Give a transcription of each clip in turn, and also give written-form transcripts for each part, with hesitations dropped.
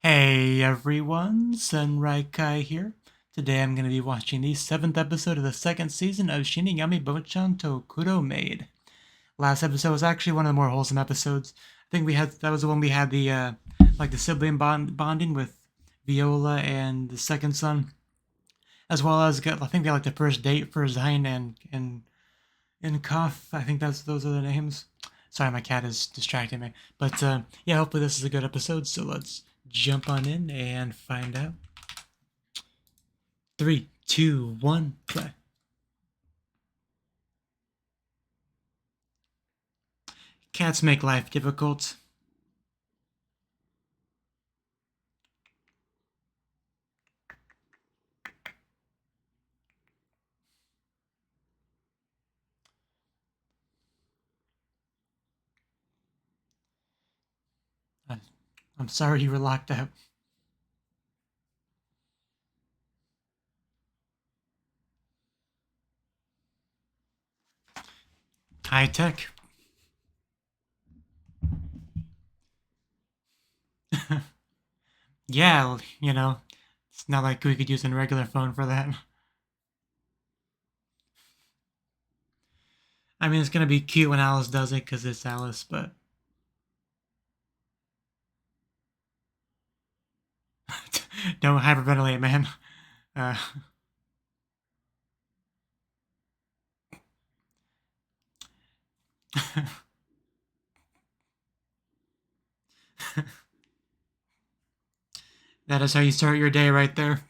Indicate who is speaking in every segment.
Speaker 1: Hey everyone, Yōkai here. Today I'm going to be watching the 7th episode of the 2nd season of Shinigami Bocchan to Kuro Maid. Last episode was actually one of the more wholesome episodes. I think that was the one we had the sibling bonding with Viola and the second son, as well as I think we had like the first date for Zayn and Koth. I think those are the names. Sorry, my cat is distracting me. But yeah, hopefully this is a good episode. So let's jump on in and find out. 3, 2, 1, play. Cats make life difficult. I'm sorry you were locked out. High tech. Yeah, it's not like we could use a regular phone for that. I mean, it's gonna be cute when Alice does it because it's Alice, but don't hyperventilate, man. Uh, that is how you start your day right there.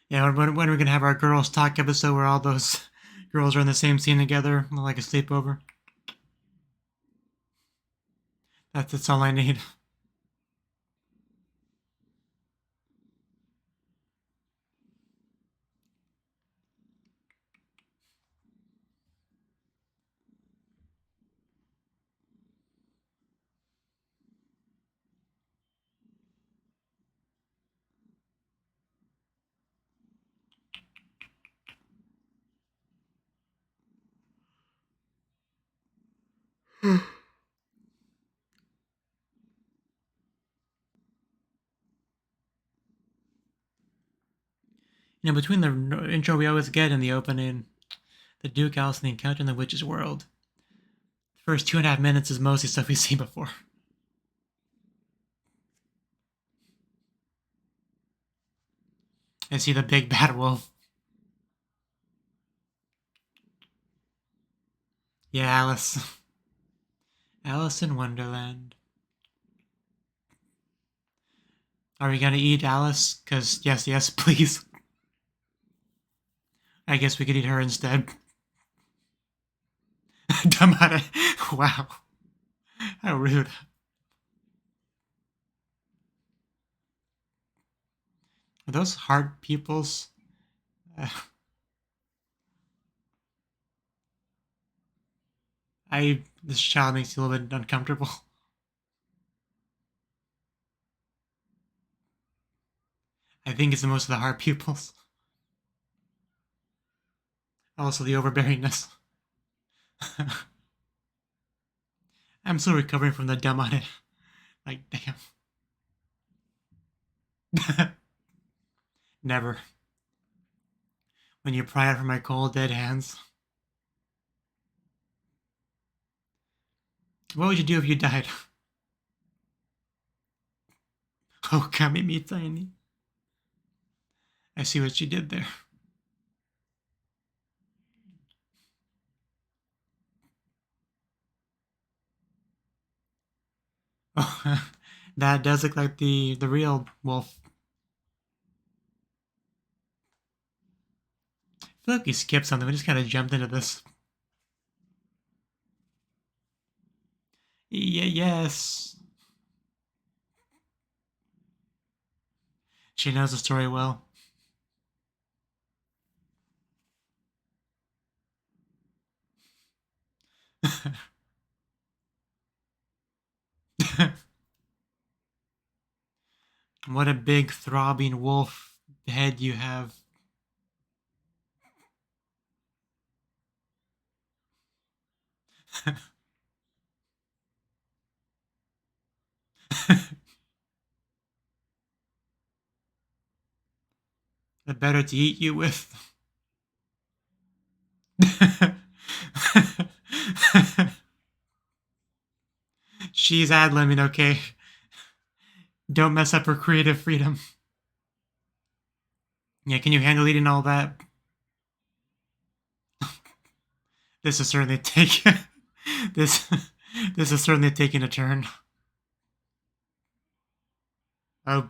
Speaker 1: Yeah, when are we gonna have our girls talk episode where all those girls are in the same scene together, like a sleepover? That's all I need. Between the intro we always get and the opening, the Duke, Alice, and the encounter in the witch's world, the first 2.5 minutes is mostly stuff we've seen before. I see the big bad wolf. Yeah, Alice. Alice in Wonderland. Are we gonna eat Alice? Cause yes, please. I guess we could eat her instead. Damare. Wow. How rude. Are those heart pupils? This child makes you a little bit uncomfortable. I think it's the most of the heart pupils. Also the overbearingness. I'm still recovering from the dumb on it. Like, damn. Never. When you pry out from my cold, dead hands. What would you do if you died? Oh, kami me tiny. I see what you did there. Oh, that does look like the real wolf. I Look, he skipped something. We just kind of jumped into this. Yes. She knows the story well. What a big throbbing wolf head you have. The better to eat you with. She's ad-libbing, okay? Don't mess up her creative freedom. Yeah, can you handle eating all that? This is certainly taking this is certainly taking a turn. Oh.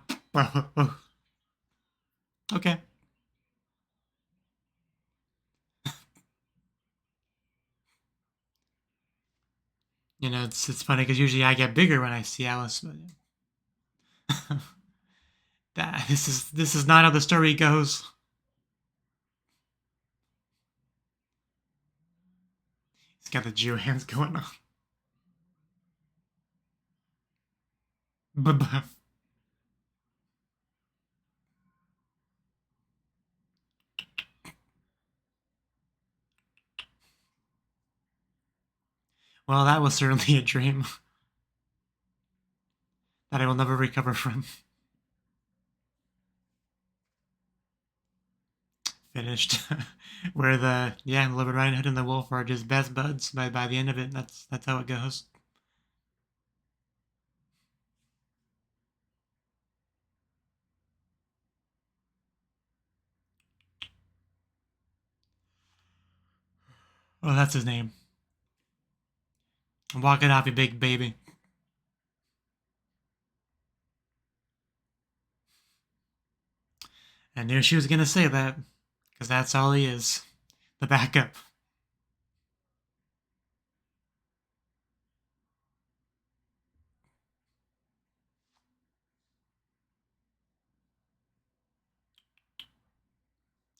Speaker 1: Okay. You know, it's funny because usually I get bigger when I see Alice, but this is not how the story goes. He's got the Jew hands going on. Well, that was certainly a dream that I will never recover from. Finished. Where the Little Riding Hood and the wolf are just best buds by the end of it. That's how it goes. Oh, that's his name. Walk it off, you big baby. I knew she was gonna say that, because that's all he is. The backup.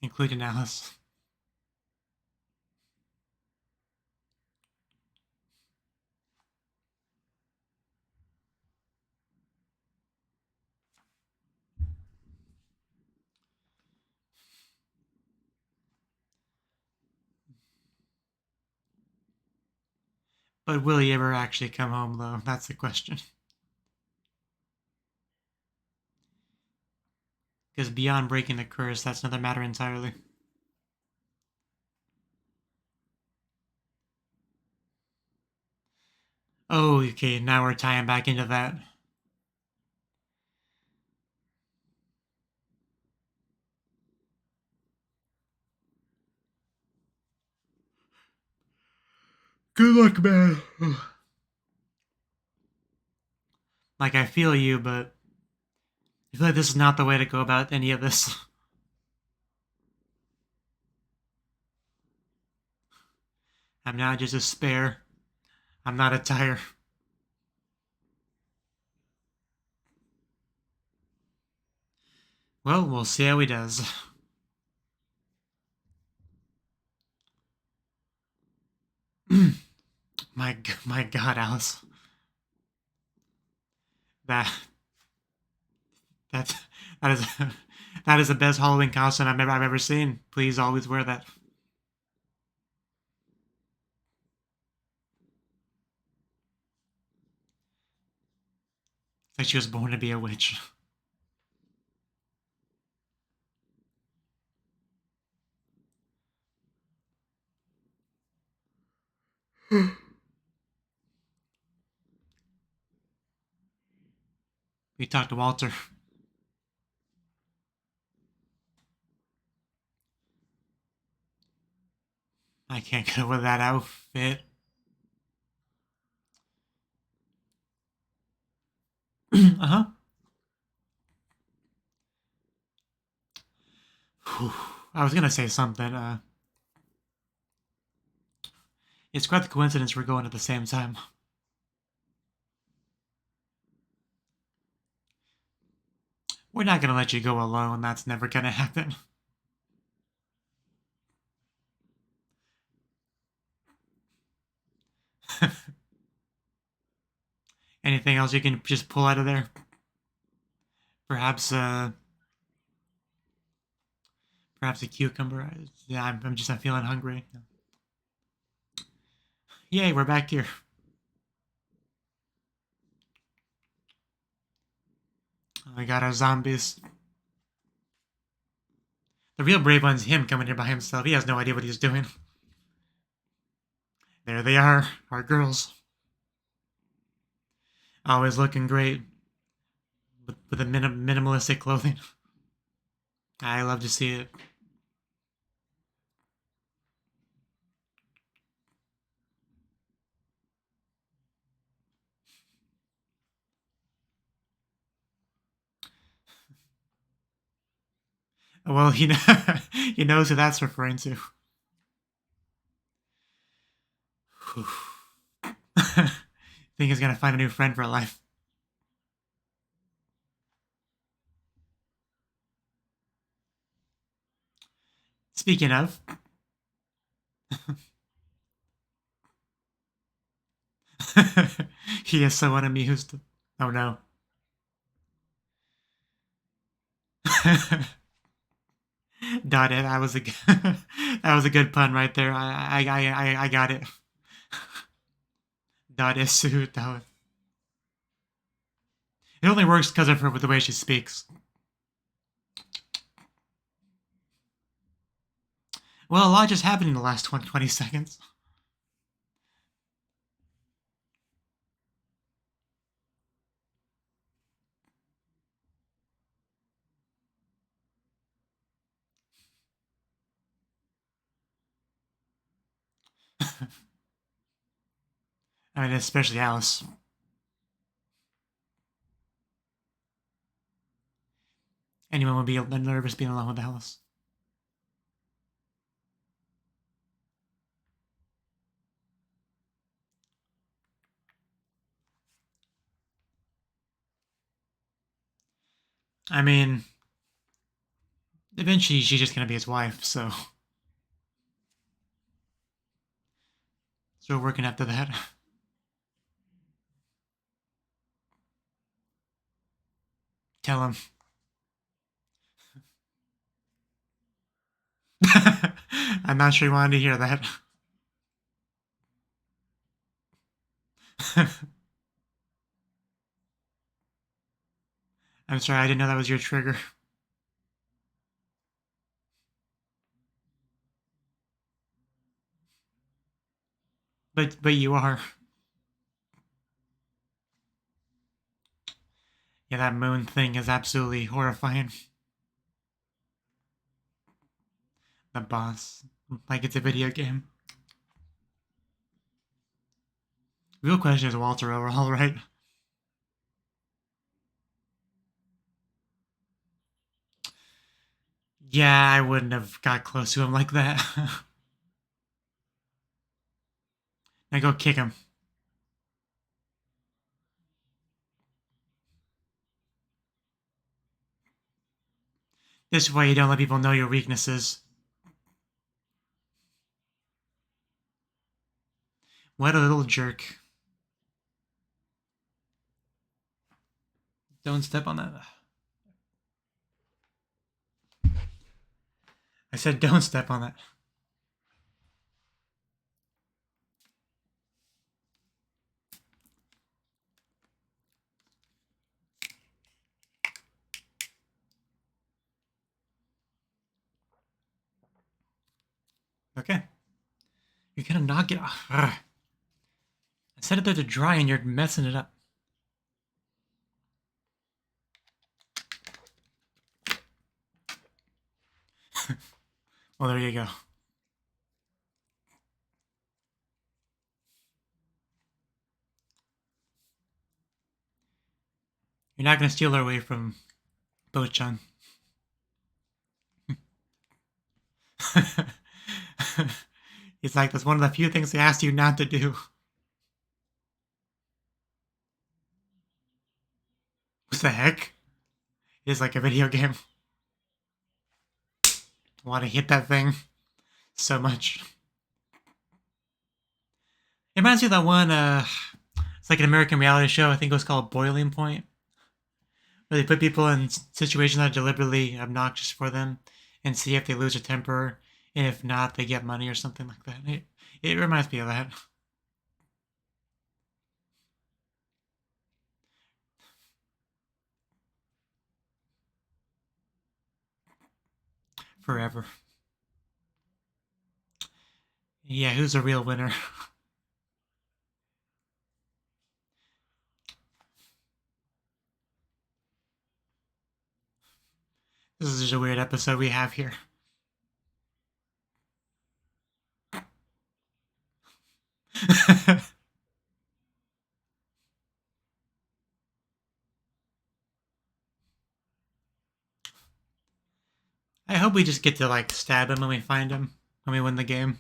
Speaker 1: Including Alice. But will he ever actually come home, though? That's the question. Because beyond breaking the curse, that's another matter entirely. Oh, okay, now we're tying back into that. Good luck, man. Like, I feel you, but I feel like this is not the way to go about any of this. I'm not just a spare. I'm not a tire. Well, we'll see how he does. my God, Alice. That that that is that is the best Halloween costume I've ever seen. Please always wear that. It's like she was born to be a witch. We talked to Walter. I can't go with that outfit. Uh-huh. I was gonna say something. It's quite the coincidence we're going at the same time. We're not gonna let you go alone. That's never gonna happen. Anything else you can just pull out of there? Perhaps a cucumber. Yeah, I'm feeling hungry. Yay, we're back here. We got our zombies. The real brave one's him coming here by himself. He has no idea what he's doing. There they are, our girls. Always looking great with the minimalistic clothing. I love to see it. Well, he knows who that's referring to. Think he's gonna find a new friend for life. Speaking of, he is so unamused. Oh no. Got it. That was a that was a good pun right there. I got it. That is suit. It only works because of her with the way she speaks. Well, a lot just happened in the last 20 seconds. I mean, especially Alice. Anyone would be nervous being alone with Alice. I mean, eventually she's just gonna be his wife, so we're working after that. Tell him. I'm not sure he wanted to hear that. I'm sorry, I didn't know that was your trigger. But you are. Yeah, that moon thing is absolutely horrifying. The boss. Like it's a video game. Real question is Walter overall, right? Yeah, I wouldn't have got close to him like that. Now go kick him. This way you don't let people know your weaknesses. What a little jerk. Don't step on that. I said don't step on that. Okay. You're gonna knock it off. Ugh. I set it there to dry and you're messing it up. Well, there you go. You're not gonna steal her away from Bocchan. He's like, that's one of the few things they asked you not to do. What the heck? It is like a video game. I want to hit that thing so much. It reminds me of that one, it's like an American reality show, I think it was called Boiling Point, where they put people in situations that are deliberately obnoxious for them and see if they lose their temper, and if not, they get money or something like that. It reminds me of that. Forever. Yeah, who's the real winner? This is just a weird episode we have here. I hope we just get to like stab him when we find him, when we win the game.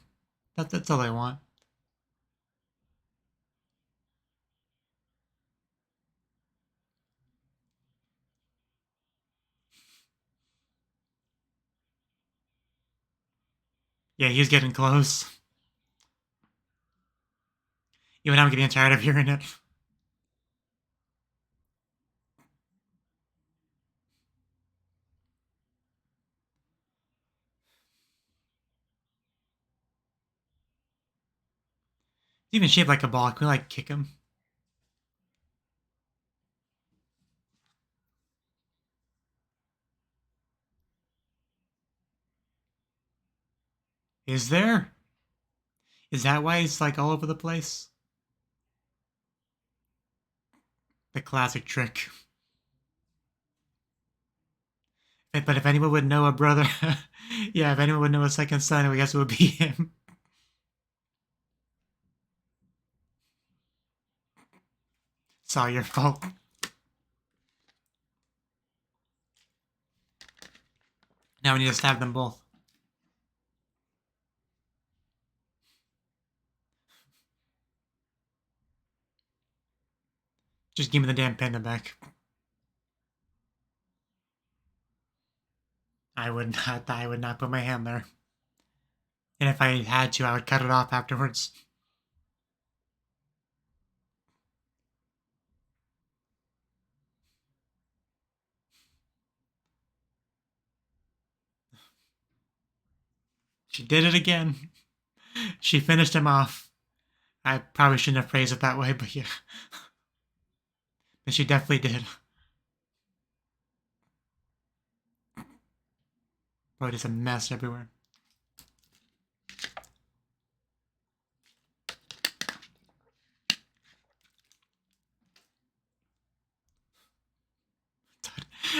Speaker 1: That's all I want. Yeah, he's getting close. Even I'm getting tired of hearing it. He's even shaped like a ball. Can we like kick him? Is there? Is that why he's like all over the place? The classic trick. But if anyone would know a brother, yeah, if anyone would know a second son, I guess it would be him. It's all your fault. Now we need to stab them both. Just give me the damn panda back. I would not put my hand there. And if I had to, I would cut it off afterwards. She did it again. She finished him off. I probably shouldn't have phrased it that way, but yeah. But she definitely did. Bro, it's a mess everywhere.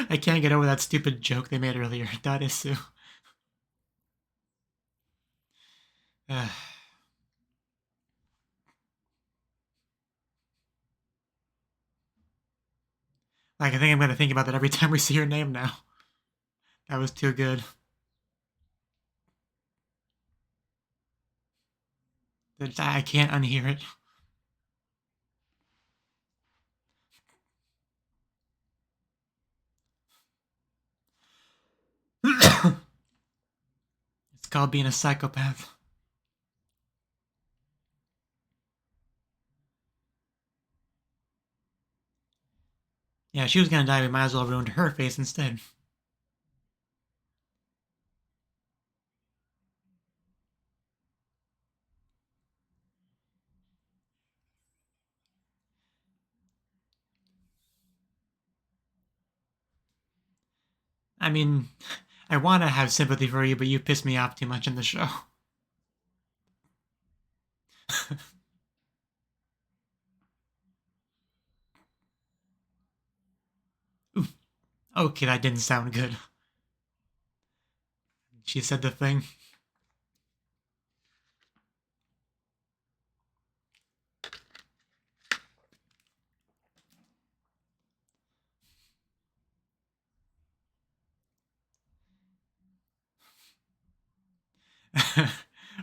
Speaker 1: I can't get over that stupid joke they made earlier. That is so. Like, I think I'm going to think about that every time we see her name now. That was too good. I can't unhear it. It's called being a psychopath. Yeah, she was gonna die. We might as well ruin her face instead. I mean, I want to have sympathy for you, but you piss me off too much in the show. Oof. Okay, that didn't sound good. She said the thing.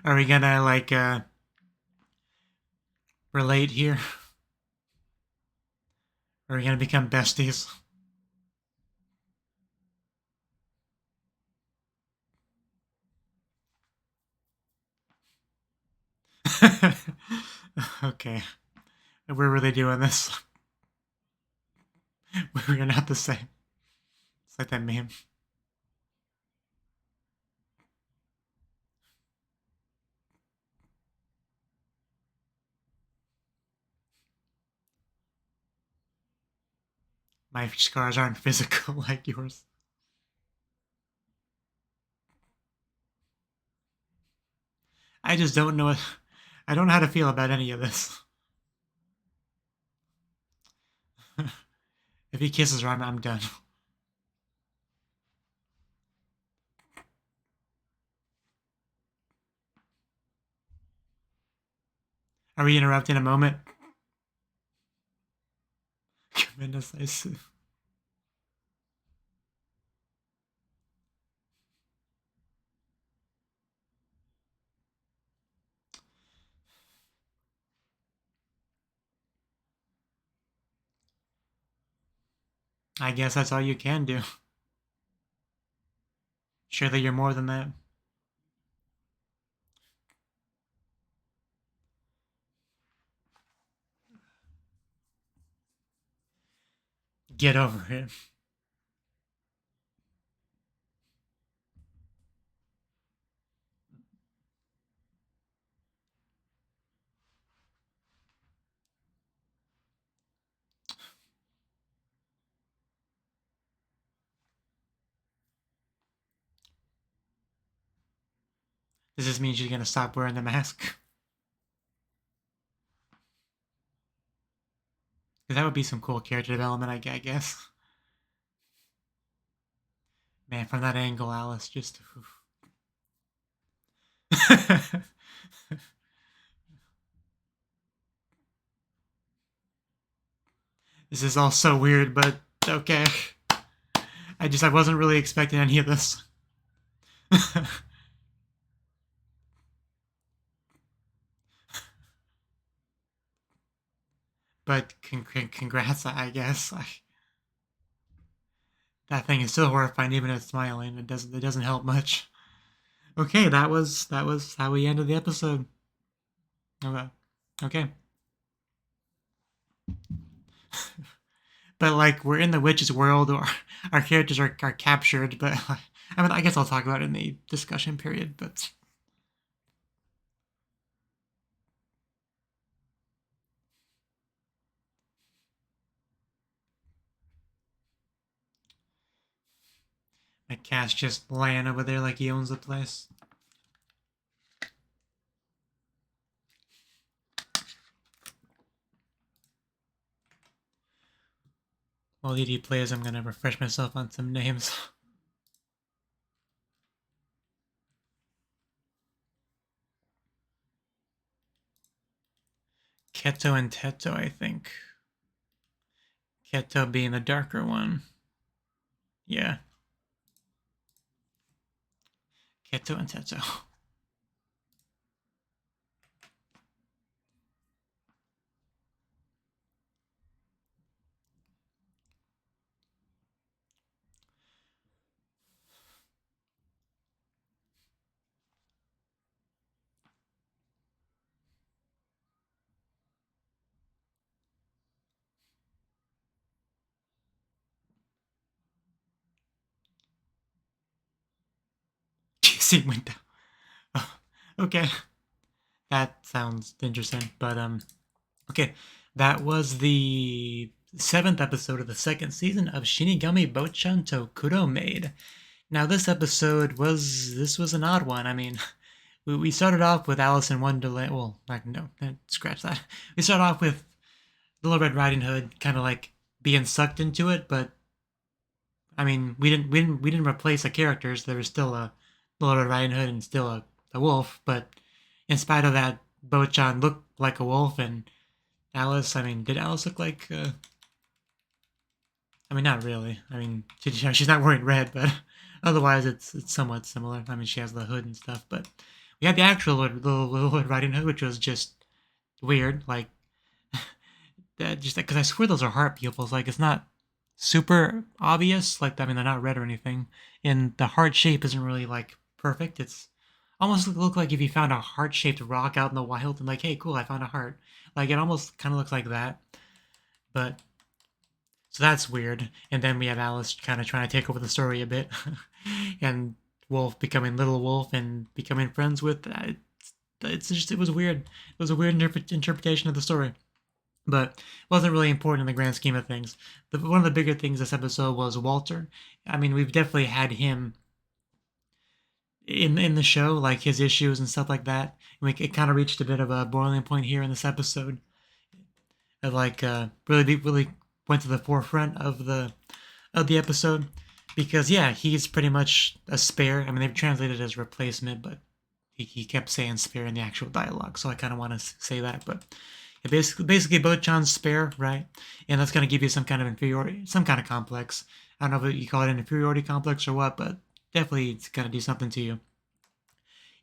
Speaker 1: Are we gonna, like, relate here? Are we gonna become besties? Okay. We're really doing this. We're not the same. It's like that meme. My scars aren't physical like yours. I just don't know. I don't know how to feel about any of this. If he kisses her, I'm done. Are we interrupting a moment? Goodness, I see. I guess that's all you can do. Surely you're more than that. Get over it. Does this mean she's gonna stop wearing the mask? Because that would be some cool character development, I guess. Man, from that angle, Alice just... This is all so weird, but okay. I wasn't really expecting any of this. But congrats, I guess. That thing is still horrifying, even if it's smiling. It doesn't help much. Okay, that was how we ended the episode. Okay. But like we're in the witch's world, or our characters are captured. But I mean, I guess I'll talk about it in the discussion period. But my cat's just laying over there like he owns the place. While ED plays, I'm gonna refresh myself on some names. Keto and Teto, I think. Keto being the darker one. Yeah. Keto and Teto. See window. Oh, okay. That sounds interesting, but okay. That was the 7th episode of the 2nd season of Shinigami Bocchan to Kuro Maid. Now this episode was an odd one. I mean, we started off with Alice in Wonderland. Well, no, scratch that. We started off with Little Red Riding Hood, kind of like being sucked into it, but I mean, we didn't replace the characters. There was still a Little Red Riding Hood and still a wolf, but in spite of that, Bocchan looked like a wolf, and Alice, I mean, did Alice look like... I mean, not really. I mean, she's not wearing red, but otherwise it's somewhat similar. I mean, she has the hood and stuff, but We had the actual Little Red Riding Hood, which was just weird. Like, just because I swear those are heart pupils. Like, it's not super obvious. Like, I mean, they're not red or anything. And the heart shape isn't really, like, perfect. It's almost look like if you found a heart-shaped rock out in the wild and like, hey, cool, I found a heart. Like, it almost kind of looks like that. But, so that's weird. And then we have Alice kind of trying to take over the story a bit. And Wolf becoming Little Wolf and becoming friends with... it was weird. It was a weird interpretation of the story. But it wasn't really important in the grand scheme of things. One of the bigger things this episode was Walter. I mean, we've definitely had him in the show, like his issues and stuff like that. And it kind of reached a bit of a boiling point here in this episode. It like really went to the forefront of the episode because yeah, he's pretty much a spare. I mean, they've translated it as replacement, but he kept saying spare in the actual dialogue, so I kind of want to say that. But it basically Bocchan's spare, right? And that's going to give you some kind of inferiority, some kind of complex. I don't know if you call it an inferiority complex or what, but definitely it's going to do something to you.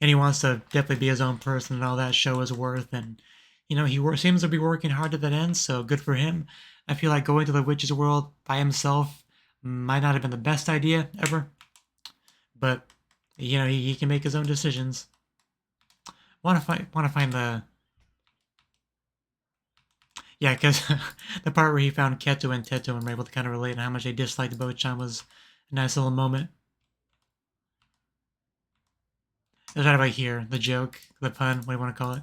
Speaker 1: And he wants to definitely be his own person and all that, show his worth. And, you know, he seems to be working hard to that end, so good for him. I feel like going to the witch's world by himself might not have been the best idea ever. But, you know, he can make his own decisions. Want to find the... Yeah, because the part where he found Keto and Teto and were able to kind of relate on how much they disliked Bocchan was a nice little moment. It was right about here, the joke, the pun, what do you want to call it?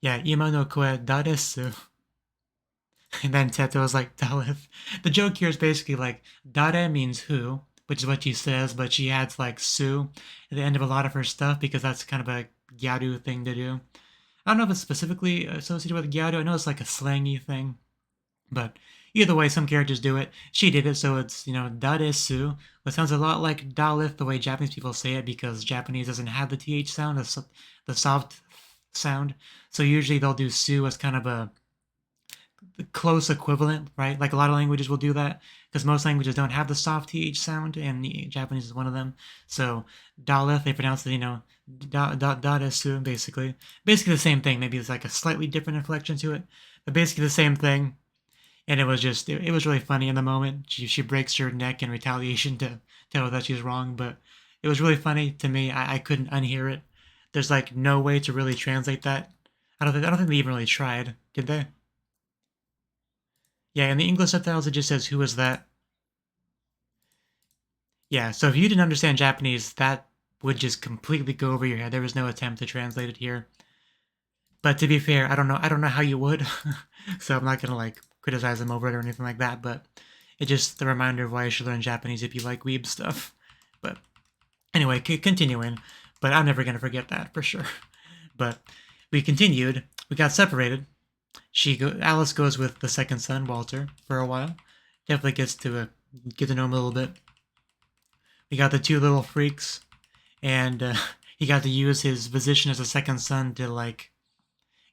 Speaker 1: Yeah, Ima no koe da desu. And then Teto was like, Dalith. The joke here is basically like, Dare means who, which is what she says, but she adds like su at the end of a lot of her stuff because that's kind of a Gyaru thing to do. I don't know if it's specifically associated with Gyaru. I know it's like a slangy thing. But either way, some characters do it. She did it, so it's, you know, Daresu. It sounds a lot like Dalith, the way Japanese people say it, because Japanese doesn't have the TH sound, the soft sound. So usually they'll do su as kind of a close equivalent, right? Like a lot of languages will do that, because most languages don't have the soft TH sound, and Japanese is one of them. So Dalith, they pronounce it, you know, Daresu, basically. Basically the same thing. Maybe it's like a slightly different inflection to it, but basically the same thing. And it was just, it was really funny in the moment. She breaks her neck in retaliation to tell her that she's wrong, but it was really funny to me. I couldn't unhear it. There's like no way to really translate that. I don't think they even really tried, did they? Yeah, in the English subtitles it just says, "Who is that?" Yeah, so if you didn't understand Japanese, that would just completely go over your head. There was no attempt to translate it here. But to be fair, I don't know how you would. So I'm not gonna like criticize them over it or anything like that, but it's just a reminder of why you should learn Japanese if you like weeb stuff. But anyway, continuing. But I'm never gonna forget that for sure. But we continued. We got separated. Alice goes with the second son, Walter, for a while. Definitely gets to get to know him a little bit. We got the two little freaks, and he got to use his position as a second son to like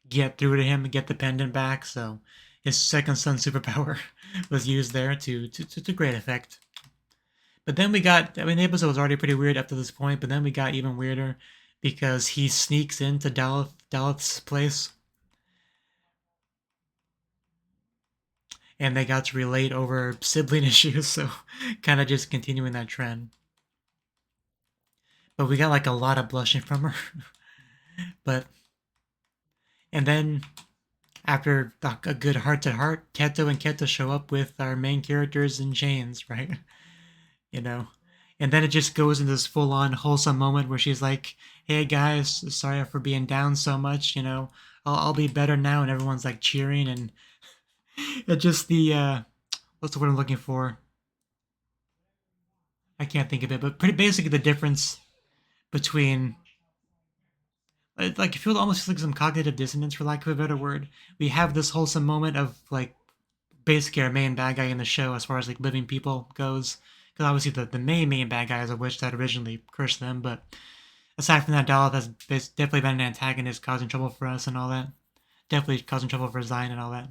Speaker 1: get through to him and get the pendant back. So his second son superpower was used there to great effect. But then we got, I mean, the episode was already pretty weird up to this point, but then we got even weirder because he sneaks into Dalith's place. And they got to relate over sibling issues, so kind of just continuing that trend. But we got like a lot of blushing from her. And then after a good heart-to-heart, Keto and Keto show up with our main characters in chains, right? You know? And then it just goes into this full-on wholesome moment where she's like, hey guys, sorry for being down so much, you know, I'll be better now, and everyone's like cheering, and it's just the, what's the word I'm looking for? I can't think of it, but pretty basically the difference between, like, it feels almost like some cognitive dissonance, for lack of a better word. We have this wholesome moment of like basically our main bad guy in the show as far as like living people goes, because obviously the main bad guy is a witch that originally cursed them, but aside from that, Dalith has definitely been an antagonist, causing trouble for us and all that. Definitely causing trouble for Zion and all that.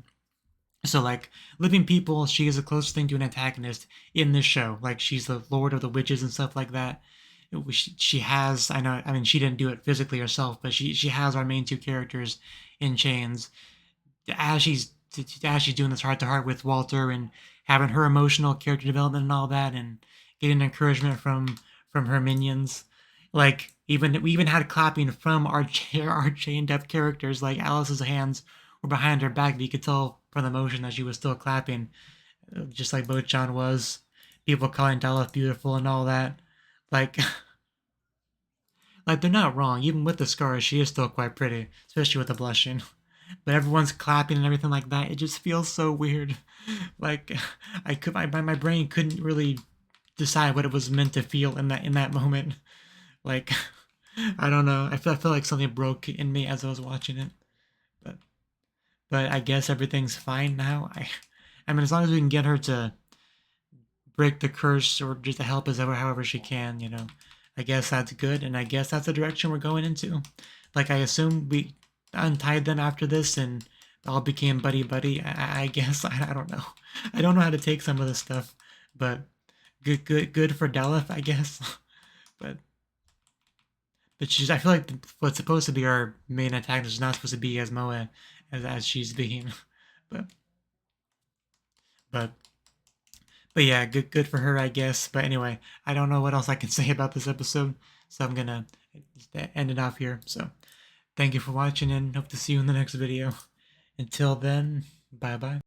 Speaker 1: So, like, living people, she is the closest thing to an antagonist in this show. Like, she's the lord of the witches and stuff like that. she has, I mean, she didn't do it physically herself, but she has our main two characters in chains as she's doing this heart to heart with Walter and having her emotional character development and all that, and getting encouragement from her minions. Like we even had clapping from our chained up characters. Like Alice's hands were behind her back, but you could tell from the motion that she was still clapping, just like Bocchan was. People calling Daleth beautiful and all that. Like like they're not wrong. Even with the scars, she is still quite pretty, especially with the blushing. But everyone's clapping and everything like that. It just feels so weird. Like my brain couldn't really decide what it was meant to feel in that moment. Like I don't know. I feel like something broke in me as I was watching it. But I guess everything's fine now. I mean, as long as we can get her to break the curse or just to help us however she can, I guess that's good, and I guess that's the direction we're going into. Like, I assume we untied them after this and all became buddy. I guess I don't know. I don't know how to take some of this stuff, but good for Daleth, I guess. but I feel like what's supposed to be our main antagonist is not supposed to be as Moe as she's being, but but but yeah, good for her, I guess. But anyway, I don't know what else I can say about this episode, so I'm gonna end it off here. So thank you for watching, and hope to see you in the next video. Until then, bye bye.